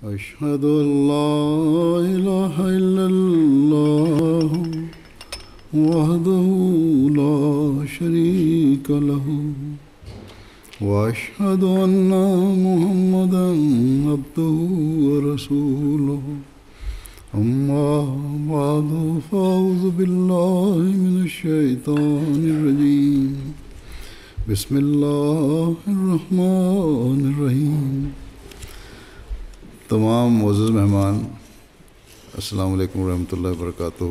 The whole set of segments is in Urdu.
أشهد أن لا إله إلا الله وحده لا شريك له وأشهد أن محمدا عبده ورسوله أما بعد فأعوذ بالله من الشيطان الرجيم بسم الله الرحمن الرحیم۔ تمام معزز مہمان السلام علیکم ورحمۃ اللہ وبرکاتہ۔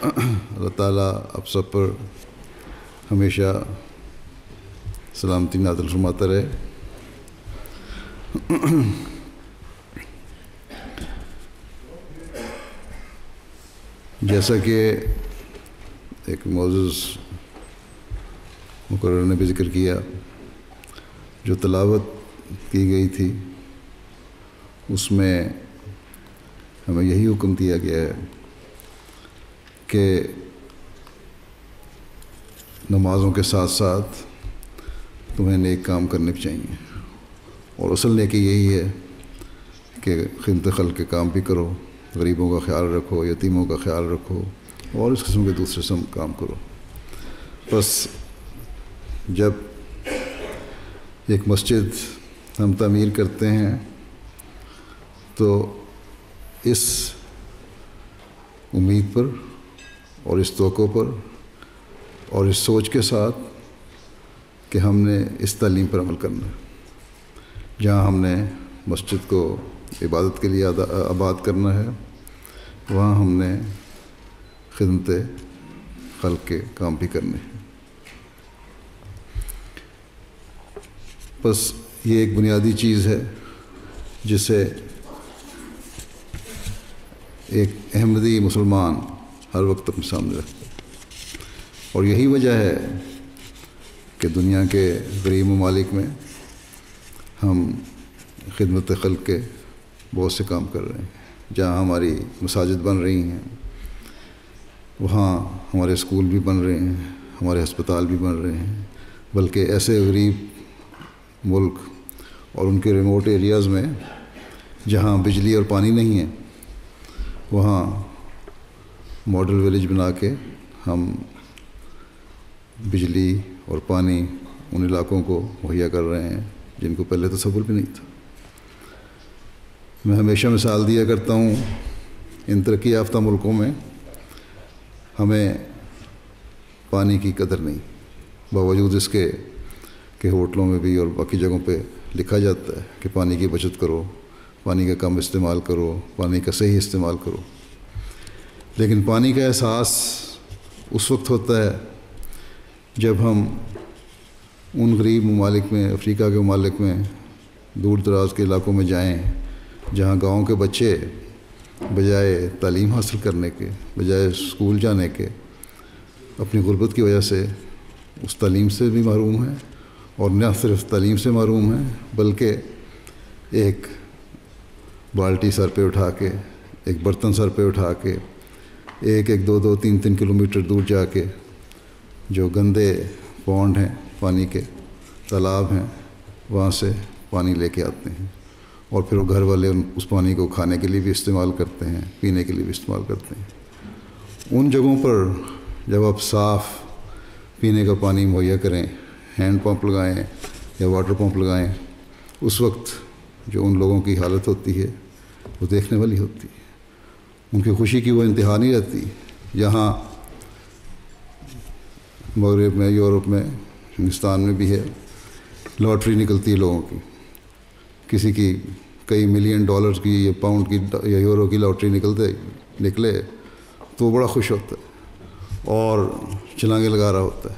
اللہ تعالیٰ آپ سب پر ہمیشہ سلامتی نازل فرماتا رہے۔ جیسا کہ ایک معزز مقرر نے بھی ذکر کیا، جو تلاوت کی گئی تھی اس میں ہمیں یہی حکم دیا گیا ہے کہ نمازوں کے ساتھ ساتھ تمہیں نیک کام کرنے چاہیے، اور اصل نیکی یہی ہے کہ خدمت خلق کے کام بھی کرو، غریبوں کا خیال رکھو، یتیموں کا خیال رکھو، اور اس قسم کے دوسرے سب کام کرو۔ بس جب ایک مسجد ہم تعمیر کرتے ہیں تو اس امید پر اور اس توقع پر اور اس سوچ کے ساتھ کہ ہم نے اس تعلیم پر عمل کرنا ہے۔ جہاں ہم نے مسجد کو عبادت کے لیے آباد کرنا ہے، وہاں ہم نے خدمت خلق کے کام بھی کرنے ہیں۔ بس یہ ایک بنیادی چیز ہے جسے ایک احمدی مسلمان ہر وقت اپنے سامنے رکھتا ہے، اور یہی وجہ ہے کہ دنیا کے غریب ممالک میں ہم خدمت خلق کے بہت سے کام کر رہے ہیں۔ جہاں ہماری مساجد بن رہی ہیں، وہاں ہمارے اسکول بھی بن رہے ہیں، ہمارے ہسپتال بھی بن رہے ہیں، بلکہ ایسے غریب ملک اور ان کے ریموٹ ایریاز میں جہاں بجلی اور پانی نہیں ہے، وہاں ماڈل ولیج بنا کے ہم بجلی اور پانی ان علاقوں کو مہیا کر رہے ہیں جن کو پہلے تصور بھی نہیں تھا۔ میں ہمیشہ مثال دیا کرتا ہوں، ان ترقی یافتہ ملکوں میں ہمیں پانی کی قدر نہیں، باوجود اس کے کہ ہوٹلوں میں بھی اور باقی جگہوں پہ لکھا جاتا ہے کہ پانی کی بچت کرو، پانی کا کم استعمال کرو، پانی کا صحیح استعمال کرو۔ لیکن پانی کا احساس اس وقت ہوتا ہے جب ہم ان غریب ممالک میں، افریقہ کے ممالک میں، دور دراز کے علاقوں میں جائیں جہاں گاؤں کے بچے بجائے تعلیم حاصل کرنے کے، بجائے اسکول جانے کے، اپنی غربت کی وجہ سے اس تعلیم سے بھی محروم ہیں، اور نہ صرف تعلیم سے محروم ہیں بلکہ ایک بالٹی سر پہ اٹھا کے، ایک برتن سر پہ اٹھا کے، ایک دو تین کلومیٹر دور جا کے جو گندے پونڈ ہیں، پانی کے تالاب ہیں، وہاں سے پانی لے کے آتے ہیں، اور پھر وہ گھر والے اس پانی کو کھانے کے لیے بھی استعمال کرتے ہیں، پینے کے لیے بھی استعمال کرتے ہیں۔ ان جگہوں پر جب آپ صاف پینے کا پانی مہیا کریں، ہینڈ پمپ لگائیں یا واٹر پمپ لگائیں، اس وقت جو ان لوگوں کی حالت ہوتی ہے وہ دیکھنے والی ہوتی ہے۔ ان کی خوشی کی وہ انتہا نہیں رہتی۔ یہاں مغرب میں، یورپ میں، ہندوستان میں بھی ہے، لاٹری نکلتی ہے لوگوں کی، کسی کی کئی ملین ڈالرز کی یا پاؤنڈ کی یا یورو کی لاٹری نکلے تو وہ بڑا خوش ہوتا ہے اور چھلانگے لگا رہا ہوتا ہے۔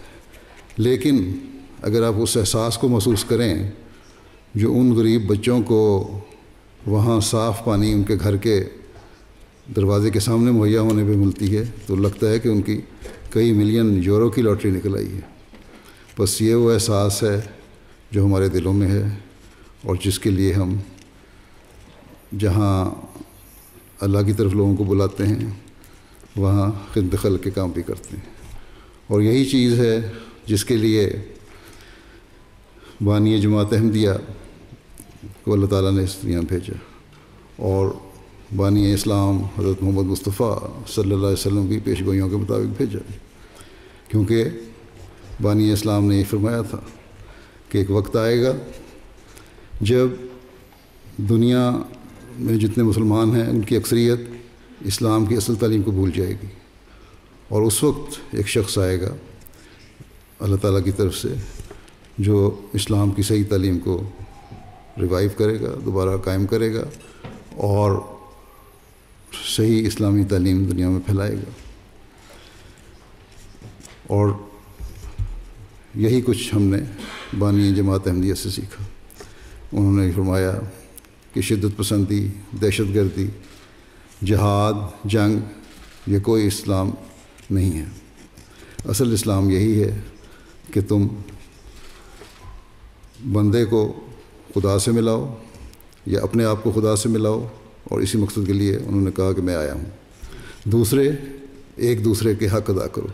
لیکن اگر آپ اس احساس کو محسوس کریں جو ان غریب بچوں کو وہاں صاف پانی ان کے گھر کے دروازے کے سامنے مہیا ہونے پہ ملتی ہے، تو لگتا ہے کہ ان کی کئی ملین یورو کی لاٹری نکل آئی ہے۔ بس یہ وہ احساس ہے جو ہمارے دلوں میں ہے، اور جس کے لیے ہم جہاں اللہ کی طرف لوگوں کو بلاتے ہیں وہاں خدمت خلق کے کام بھی کرتے ہیں۔ اور یہی چیز ہے جس کے لیے بانی جماعت احمدیہ کو اللہ تعالیٰ نے اس دنیا میں بھیجا، اور بانی اسلام حضرت محمد مصطفیٰ صلی اللہ علیہ وسلم کی پیش گوئیوں کے مطابق بھیجا، کیونکہ بانی اسلام نے یہ فرمایا تھا کہ ایک وقت آئے گا جب دنیا میں جتنے مسلمان ہیں ان کی اکثریت اسلام کی اصل تعلیم کو بھول جائے گی، اور اس وقت ایک شخص آئے گا اللہ تعالیٰ کی طرف سے جو اسلام کی صحیح تعلیم کو ریوائیو کرے گا، دوبارہ قائم کرے گا، اور صحیح اسلامی تعلیم دنیا میں پھیلائے گا۔ اور یہی کچھ ہم نے بانی جماعت احمدیہ سے سیکھا۔ انہوں نے فرمایا کہ شدت پسندی، دہشت گردی، جہاد، جنگ یہ کوئی اسلام نہیں ہے۔ اصل اسلام یہی ہے کہ تم بندے کو خدا سے ملاؤ یا اپنے آپ کو خدا سے ملاؤ، اور اسی مقصد کے لیے انہوں نے کہا کہ میں آیا ہوں۔ دوسرے ایک دوسرے کے حق ادا کرو،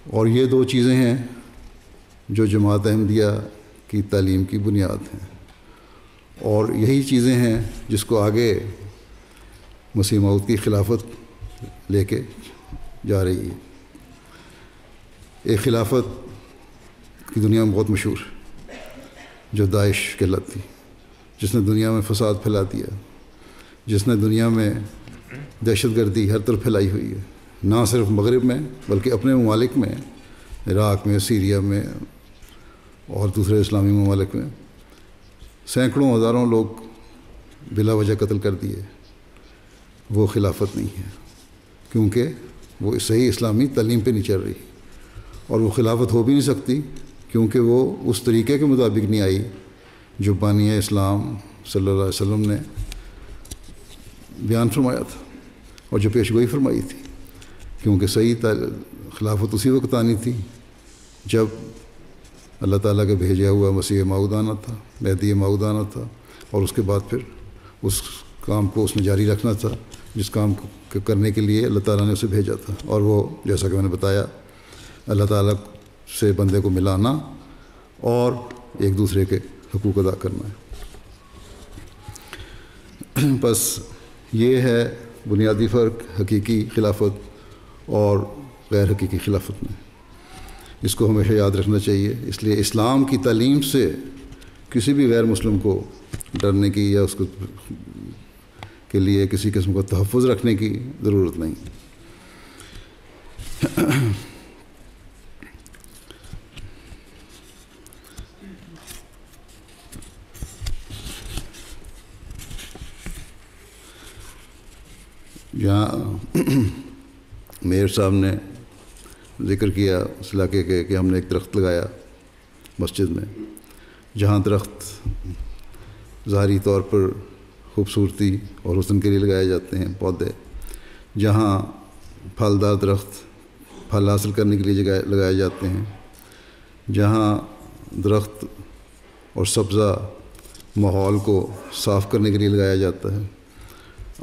اور یہ دو چیزیں ہیں جو جماعت احمدیہ کی تعلیم کی بنیاد ہیں، اور یہی چیزیں ہیں جس کو آگے مسیح موعود کی خلافت لے کے جا رہی ہے۔ ایک خلافت کی دنیا میں بہت مشہور ہے جو داعش کہلاتی، جس نے دنیا میں فساد پھیلا دیا، جس نے دنیا میں دہشت گردی ہر طرف پھیلائی ہوئی ہے، نہ صرف مغرب میں بلکہ اپنے ممالک میں، عراق میں، سیریا میں اور دوسرے اسلامی ممالک میں سینکڑوں ہزاروں لوگ بلا وجہ قتل کر دیے۔ وہ خلافت نہیں ہے، کیونکہ وہ صحیح اسلامی تعلیم پہ نہیں چل رہی، اور وہ خلافت ہو بھی نہیں سکتی کیونکہ وہ اس طریقے کے مطابق نہیں آئی جو بانی اسلام صلی اللہ علیہ وسلم نے بیان فرمایا تھا اور جو پیشگوئی فرمائی تھی، کیونکہ صحیح خلافت اسی وقت آنی تھی جب اللہ تعالیٰ کے بھیجا ہوا مسیح موعود آنا تھا، مہدی موعود آنا تھا، اور اس کے بعد پھر اس کام کو اس نے جاری رکھنا تھا جس کام کو کرنے کے لیے اللہ تعالیٰ نے اسے بھیجا تھا، اور وہ جیسا کہ میں نے بتایا اللہ تعالیٰ سے بندے کو ملانا اور ایک دوسرے کے حقوق ادا کرنا ہے۔ بس یہ ہے بنیادی فرق حقیقی خلافت اور غیر حقیقی خلافت میں، اس کو ہمیشہ یاد رکھنا چاہیے۔ اس لیے اسلام کی تعلیم سے کسی بھی غیر مسلم کو ڈرنے کی یا اس کو کے لیے کسی قسم کا تحفظ رکھنے کی ضرورت نہیں۔ جہاں میئر صاحب نے ذکر کیا اس علاقے کے کہ ہم نے ایک درخت لگایا مسجد میں، جہاں درخت ظاہری طور پر خوبصورتی اور حسن کے لیے لگائے جاتے ہیں پودے، جہاں پھلدار درخت پھل حاصل کرنے کے لیے لگائے جاتے ہیں، جہاں درخت اور سبزہ ماحول کو صاف کرنے کے لیے لگایا جاتا ہے۔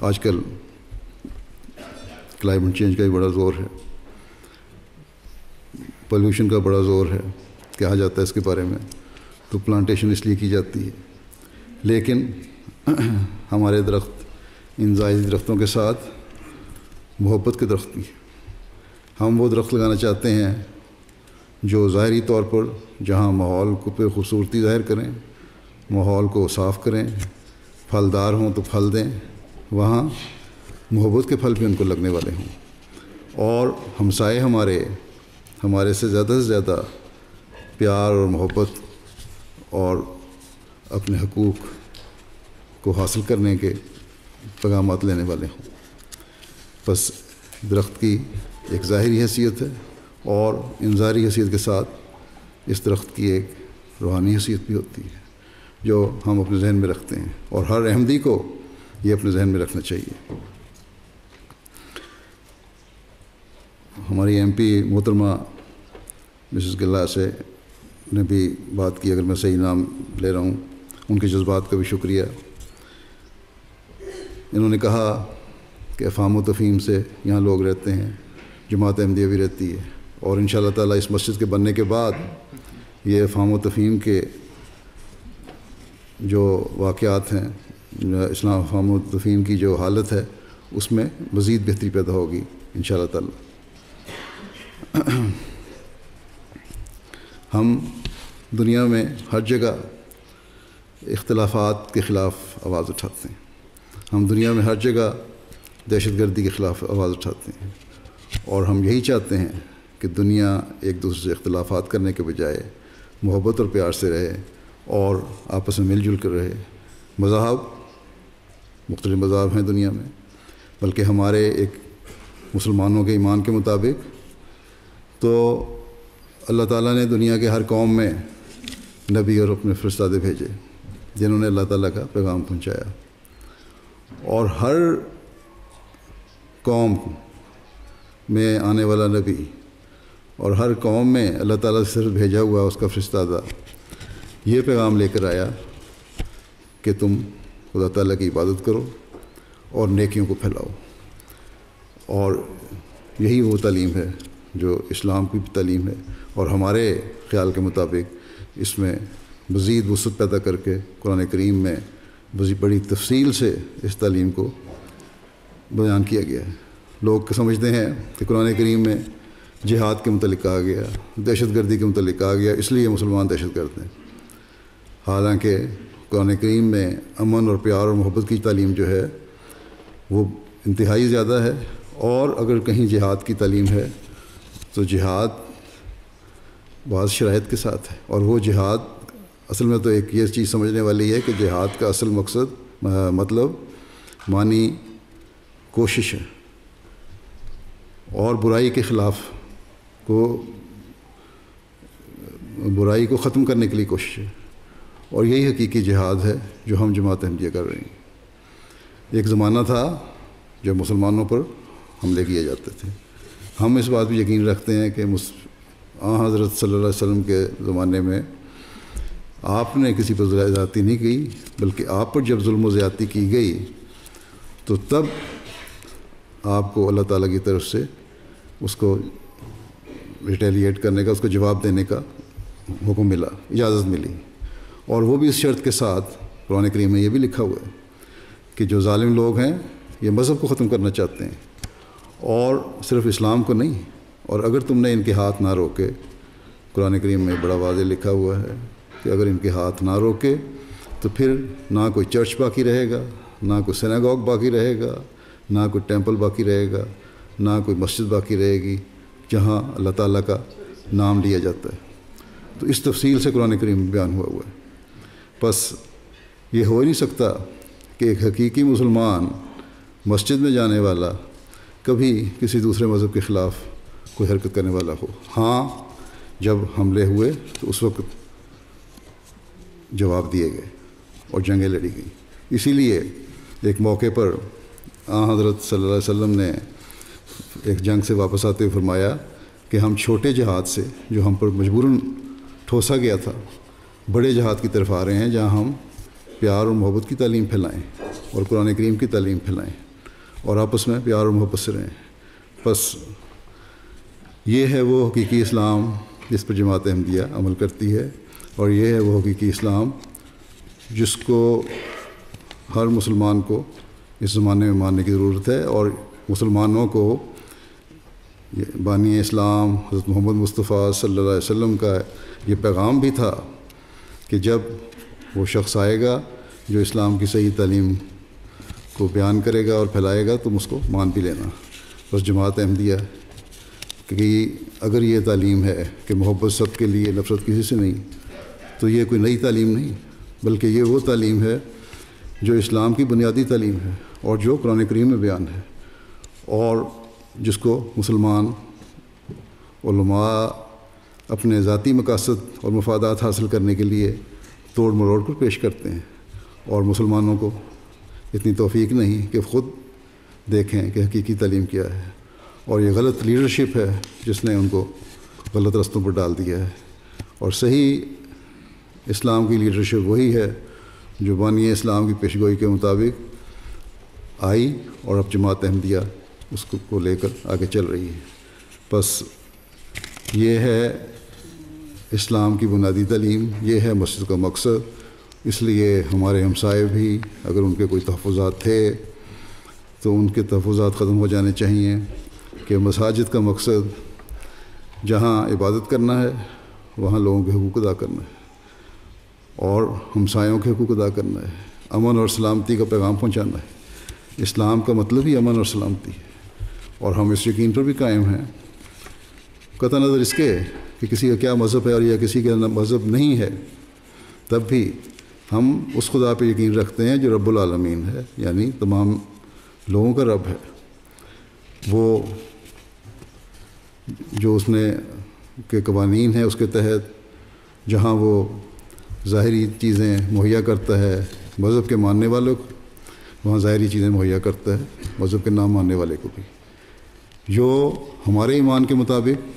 آج کل کلائمیٹ چینج کا بھی بڑا زور ہے، پولیوشن کا بڑا زور ہے، کہا جاتا ہے اس کے بارے میں، تو پلانٹیشن اس لیے کی جاتی ہے، لیکن ہمارے درخت ان زائد درختوں کے ساتھ محبت کے درخت بھی ہیں۔ ہم وہ درخت لگانا چاہتے ہیں جو ظاہری طور پر جہاں ماحول کو پہ خوبصورتی ظاہر کریں، ماحول کو صاف کریں، پھلدار ہوں تو پھل دیں، وہاں محبت کے پھل بھی ان کو لگنے والے ہوں، اور ہمسائے ہمارے سے زیادہ پیار اور محبت اور اپنے حقوق کو حاصل کرنے کے پیغامات لینے والے ہوں۔ بس درخت کی ایک ظاہری حیثیت ہے، اور ان ظاہری حیثیت کے ساتھ اس درخت کی ایک روحانی حیثیت بھی ہوتی ہے جو ہم اپنے ذہن میں رکھتے ہیں، اور ہر احمدی کو یہ اپنے ذہن میں رکھنا چاہیے۔ ہماری ایم پی محترمہ مسز گلہ سے نے بھی بات کی، اگر میں صحیح نام لے رہا ہوں، ان کے جذبات کا بھی شکریہ۔ انہوں نے کہا کہ افہام و تفہیم سے یہاں لوگ رہتے ہیں، جماعت احمدیہ بھی رہتی ہے، اور انشاءاللہ تعالیٰ اس مسجد کے بننے کے بعد یہ افہام و تفہیم کے جو واقعات ہیں، اسلام افہام و تفہیم کی جو حالت ہے، اس میں مزید بہتری پیدا ہوگی انشاءاللہ تعالی۔ ہم دنیا میں ہر جگہ اختلافات کے خلاف آواز اٹھاتے ہیں، ہم دنیا میں ہر جگہ دہشت گردی کے خلاف آواز اٹھاتے ہیں، اور ہم یہی چاہتے ہیں کہ دنیا ایک دوسرے سے اختلافات کرنے کے بجائے محبت اور پیار سے رہے اور آپس میں مل جل کر رہے۔ مذاہب، مختلف مذاہب ہیں دنیا میں، بلکہ ہمارے ایک مسلمانوں کے ایمان کے مطابق تو اللہ تعالیٰ نے دنیا کے ہر قوم میں نبی اور اپنے فرستادے بھیجے جنہوں نے اللہ تعالیٰ کا پیغام پہنچایا، اور ہر قوم میں آنے والا نبی اور ہر قوم میں اللہ تعالیٰ سے صرف بھیجا ہوا اس کا فرستادہ یہ پیغام لے کر آیا کہ تم خدا تعالیٰ کی عبادت کرو اور نیکیوں کو پھیلاؤ، اور یہی وہ تعلیم ہے جو اسلام کی تعلیم ہے، اور ہمارے خیال کے مطابق اس میں مزید وسعت پیدا کر کے قرآن کریم میں بڑی تفصیل سے اس تعلیم کو بیان کیا گیا ہے۔ لوگ سمجھتے ہیں کہ قرآن کریم میں جہاد کے متعلق کہا گیا، دہشت گردی کے متعلق کہا گیا، اس لیے مسلمان دہشت گرد ہیں، حالانکہ قرآن کریم میں امن اور پیار اور محبت کی تعلیم جو ہے وہ انتہائی زیادہ ہے، اور اگر کہیں جہاد کی تعلیم ہے تو جہاد بعض شرائط کے ساتھ ہے، اور وہ جہاد اصل میں تو ایک یہ چیز سمجھنے والی ہے کہ جہاد کا اصل مقصد مطلب معنی کوشش ہے، اور برائی کے خلاف برائی کو ختم کرنے کے لیے کوشش ہے، اور یہی حقیقی جہاد ہے جو ہم جماعت احمدیہ کر رہے ہیں۔ ایک زمانہ تھا جب مسلمانوں پر حملے کیے جاتے تھے، ہم اس بات پہ یقین رکھتے ہیں کہ حضرت صلی اللہ علیہ وسلم کے زمانے میں آپ نے کسی پر زیادتی نہیں کی، بلکہ آپ پر جب ظلم و زیادتی کی گئی تو تب آپ کو اللہ تعالیٰ کی طرف سے اس کو ریٹیلیٹ کرنے کا، اس کو جواب دینے کا حکم ملا، اجازت ملی، اور وہ بھی اس شرط کے ساتھ قرآن کریم میں یہ بھی لکھا ہوا ہے کہ جو ظالم لوگ ہیں یہ مذہب کو ختم کرنا چاہتے ہیں، اور صرف اسلام کو نہیں، اور اگر تم نے ان کے ہاتھ نہ روکے، قرآن کریم میں بڑا واضح لکھا ہوا ہے کہ اگر ان کے ہاتھ نہ روکے تو پھر نہ کوئی چرچ باقی رہے گا، نہ کوئی سیناگوگ باقی رہے گا، نہ کوئی ٹیمپل باقی رہے گا، نہ کوئی مسجد باقی رہے گی جہاں اللہ تعالیٰ کا نام لیا جاتا ہے۔ تو اس تفصیل سے قرآن کریم میں بیان ہوا ہے۔ بس یہ ہو ہی نہیں سکتا کہ ایک حقیقی مسلمان مسجد میں جانے والا کبھی کسی دوسرے مذہب کے خلاف کوئی حرکت کرنے والا ہو۔ ہاں، جب حملے ہوئے تو اس وقت جواب دیے گئے اور جنگیں لڑی گئیں۔ اسی لیے ایک موقع پر حضرت صلی اللہ علیہ وسلم نے ایک جنگ سے واپس آتے ہوئے فرمایا کہ ہم چھوٹے جہاد سے جو ہم پر مجبوراً ٹھوسا گیا تھا، بڑے جہاد کی طرف آ رہے ہیں جہاں ہم پیار اور محبت کی تعلیم پھیلائیں اور قرآن کریم کی تعلیم پھیلائیں اور آپس میں پیار اور محبت سے رہیں۔ بس یہ ہے وہ حقیقی اسلام جس پر جماعت احمدیہ عمل کرتی ہے، اور یہ ہے وہ حقیقی اسلام جس کو ہر مسلمان کو اس زمانے میں ماننے کی ضرورت ہے، اور مسلمانوں کو بانی اسلام حضرت محمد مصطفیٰ صلی اللہ علیہ وسلم کا یہ پیغام بھی تھا کہ جب وہ شخص آئے گا جو اسلام کی صحیح تعلیم کو بیان کرے گا اور پھیلائے گا، تم اس کو مان بھی لینا۔ بس جماعت احمدیہ کہ اگر یہ تعلیم ہے کہ محبت سب کے لیے، نفرت کسی سے نہیں، تو یہ کوئی نئی تعلیم نہیں، بلکہ یہ وہ تعلیم ہے جو اسلام کی بنیادی تعلیم ہے اور جو قرآن کریم میں بیان ہے، اور جس کو مسلمان علماء اپنے ذاتی مقاصد اور مفادات حاصل کرنے کے لیے توڑ مروڑ کر پیش کرتے ہیں، اور مسلمانوں کو اتنی توفیق نہیں کہ خود دیکھیں کہ حقیقی تعلیم کیا ہے، اور یہ غلط لیڈرشپ ہے جس نے ان کو غلط رستوں پر ڈال دیا ہے، اور صحیح اسلام کی لیڈرشپ وہی ہے جو بانی اسلام کی پیشگوئی کے مطابق آئی، اور اب جماعت احمدیہ اس کو لے کر آگے چل رہی ہے۔ بس یہ ہے اسلام کی بنیادی تعلیم، یہ ہے مسجد کا مقصد، اس لیے ہمارے ہمسائے بھی اگر ان کے کوئی تحفظات تھے تو ان کے تحفظات ختم ہو جانے چاہیے کہ مساجد کا مقصد جہاں عبادت کرنا ہے وہاں لوگوں کے حقوق ادا کرنا ہے اور ہمسایوں کے حقوق ادا کرنا ہے، امن اور سلامتی کا پیغام پہنچانا ہے۔ اسلام کا مطلب ہی امن اور سلامتی ہے، اور ہم اس یقین پر بھی قائم ہیں قطع نظر اس کے کہ کسی کا کیا مذہب ہے اور یا کسی کا مذہب نہیں ہے، تب بھی ہم اس خدا پہ یقین رکھتے ہیں جو رب العالمین ہے، یعنی تمام لوگوں کا رب ہے، وہ جو اس نے کے قوانین ہیں اس کے تحت جہاں وہ ظاہری چیزیں مہیا کرتا ہے مذہب کے ماننے والوں کو، وہاں ظاہری چیزیں مہیا کرتا ہے مذہب کے نام ماننے والے کو بھی۔ جو ہمارے ایمان کے مطابق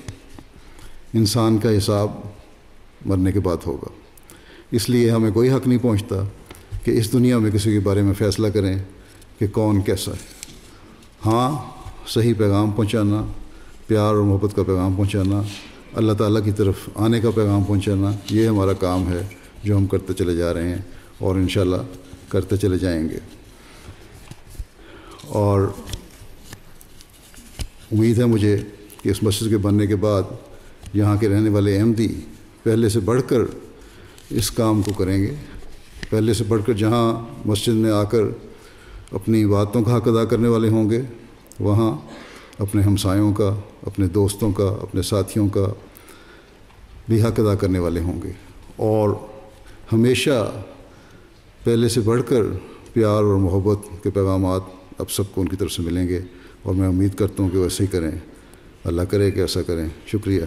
انسان کا حساب مرنے کے بعد ہوگا، اس لیے ہمیں کوئی حق نہیں پہنچتا کہ اس دنیا میں کسی کے بارے میں فیصلہ کریں کہ کون کیسا ہے۔ ہاں، صحیح پیغام پہنچانا، پیار اور محبت کا پیغام پہنچانا، اللہ تعالیٰ کی طرف آنے کا پیغام پہنچانا، یہ ہمارا کام ہے جو ہم کرتے چلے جا رہے ہیں اور انشاءاللہ کرتے چلے جائیں گے۔ اور امید ہے مجھے کہ اس مسجد کے بننے کے بعد یہاں کے رہنے والے احمدی پہلے سے بڑھ کر اس کام کو کریں گے، پہلے سے بڑھ کر جہاں مسجد میں آ کر اپنی باتوں کا حق ادا کرنے والے ہوں گے، وہاں اپنے ہمسایوں کا، اپنے دوستوں کا، اپنے ساتھیوں کا بھی حق ادا کرنے والے ہوں گے، اور ہمیشہ پہلے سے بڑھ کر پیار اور محبت کے پیغامات اب سب کو ان کی طرف سے ملیں گے، اور میں امید کرتا ہوں کہ ویسے ہی کریں۔ اللہ کرے کہ ایسا کریں۔ شکریہ۔